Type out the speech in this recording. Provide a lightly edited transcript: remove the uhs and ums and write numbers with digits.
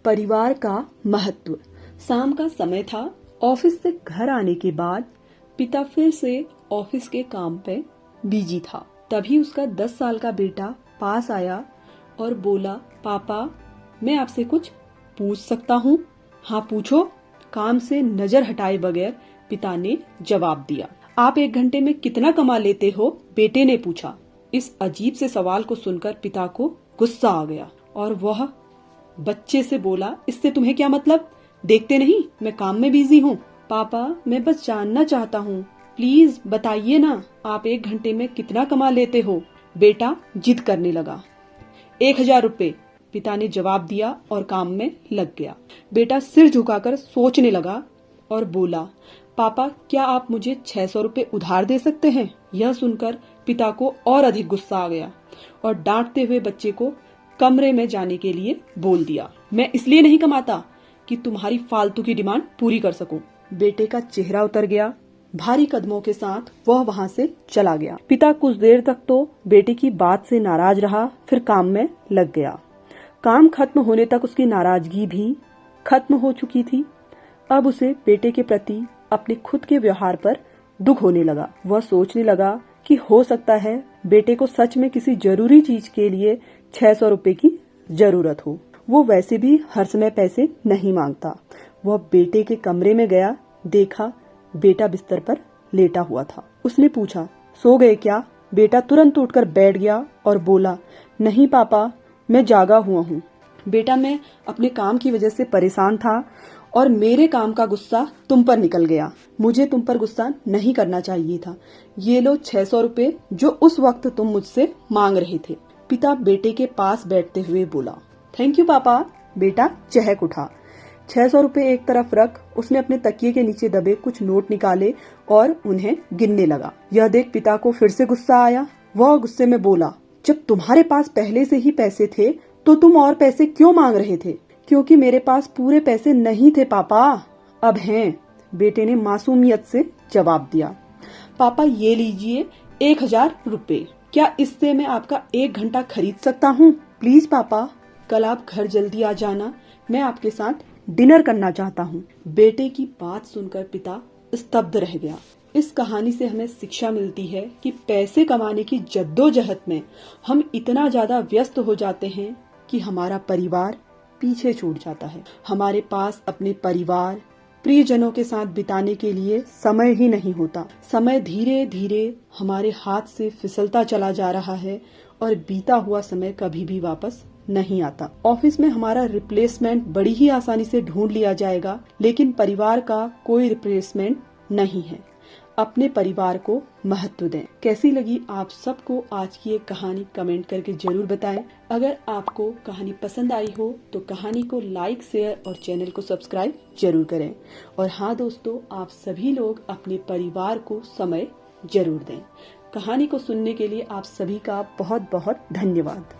परिवार का महत्व। शाम का समय था। ऑफिस से घर आने के बाद पिता फिर से ऑफिस के काम पे बिजी था। तभी उसका 10 साल का बेटा पास आया और बोला, पापा मैं आपसे कुछ पूछ सकता हूँ? हाँ पूछो, काम से नजर हटाए बगैर पिता ने जवाब दिया। आप 1 घंटे में कितना कमा लेते हो? बेटे ने पूछा। इस अजीब से सवाल को सुनकर पिता को गुस्सा आ गया और वह बच्चे से बोला, इससे तुम्हें क्या मतलब? देखते नहीं मैं काम में बिजी हूँ। पापा मैं बस जानना चाहता हूँ, प्लीज बताइए ना, आप 1 घंटे में कितना कमा लेते हो? बेटा जिद करने लगा। 1000 रुपए, पिता ने जवाब दिया और काम में लग गया। बेटा सिर झुकाकर सोचने लगा और बोला, पापा क्या आप मुझे 600 रुपए उधार दे सकते हैं? यह सुनकर पिता को और अधिक गुस्सा आ गया और डांटते हुए बच्चे को कमरे में जाने के लिए बोल दिया। मैं इसलिए नहीं कमाता कि तुम्हारी फालतू की डिमांड पूरी कर सकूं। बेटे का चेहरा उतर गया। भारी कदमों के साथ वह वहां से चला गया। पिता कुछ देर तक तो बेटे की बात से नाराज रहा, फिर काम में लग गया। काम खत्म होने तक उसकी नाराजगी भी खत्म हो चुकी थी। अब उसे बेटे के प्रति अपने खुद के व्यवहार पर दुख होने लगा। वह सोचने लगा कि हो सकता है बेटे को सच में किसी जरूरी चीज के लिए 600 रुपए की जरूरत हो। वो वैसे भी हर समय पैसे नहीं मांगता। वह बेटे के कमरे में गया, देखा बेटा बिस्तर पर लेटा हुआ था। उसने पूछा, सो गए क्या? बेटा तुरंत उठकर बैठ गया और बोला, नहीं पापा मैं जागा हुआ हूँ। बेटा मैं अपने काम की वजह से परेशान था और मेरे काम का गुस्सा तुम पर निकल गया। मुझे तुम पर गुस्सा नहीं करना चाहिए था। ये लो 600 रुपए जो उस वक्त तुम मुझसे मांग रहे थे। पिता बेटे के पास बैठते हुए बोला, थैंक यू पापा। बेटा चहक उठा। 600 रुपए एक तरफ रख उसने अपने तकिए के नीचे दबे कुछ नोट निकाले और उन्हें गिनने लगा। यह देख पिता को फिर से गुस्सा आया। वह गुस्से में बोला, जब तुम्हारे पास पहले से ही पैसे थे तो तुम और पैसे क्यों मांग रहे थे? क्योंकि मेरे पास पूरे पैसे नहीं थे पापा, अब हैं। बेटे ने मासूमियत से जवाब दिया। पापा ये लीजिए 1000 रुपए, क्या इससे मैं आपका 1 घंटा खरीद सकता हूँ? प्लीज पापा कल आप घर जल्दी आ जाना, मैं आपके साथ डिनर करना चाहता हूँ। बेटे की बात सुनकर पिता स्तब्ध रह गया। इस कहानी से हमें शिक्षा मिलती है कि पैसे कमाने की जद्दोजहद में हम इतना ज्यादा व्यस्त हो जाते हैं कि हमारा परिवार पीछे छूट जाता है। हमारे पास अपने परिवार, प्रियजनों के साथ बिताने के लिए समय ही नहीं होता। समय धीरे धीरे हमारे हाथ से फिसलता चला जा रहा है और बीता हुआ समय कभी भी वापस नहीं आता। ऑफिस में हमारा रिप्लेसमेंट बड़ी ही आसानी से ढूंढ लिया जाएगा, लेकिन परिवार का कोई रिप्लेसमेंट नहीं है। अपने परिवार को महत्व दें। कैसी लगी आप सबको आज की ये कहानी कमेंट करके जरूर बताएं। अगर आपको कहानी पसंद आई हो तो कहानी को लाइक, शेयर और चैनल को सब्सक्राइब जरूर करें। और हाँ दोस्तों, आप सभी लोग अपने परिवार को समय जरूर दें। कहानी को सुनने के लिए आप सभी का बहुत बहुत धन्यवाद।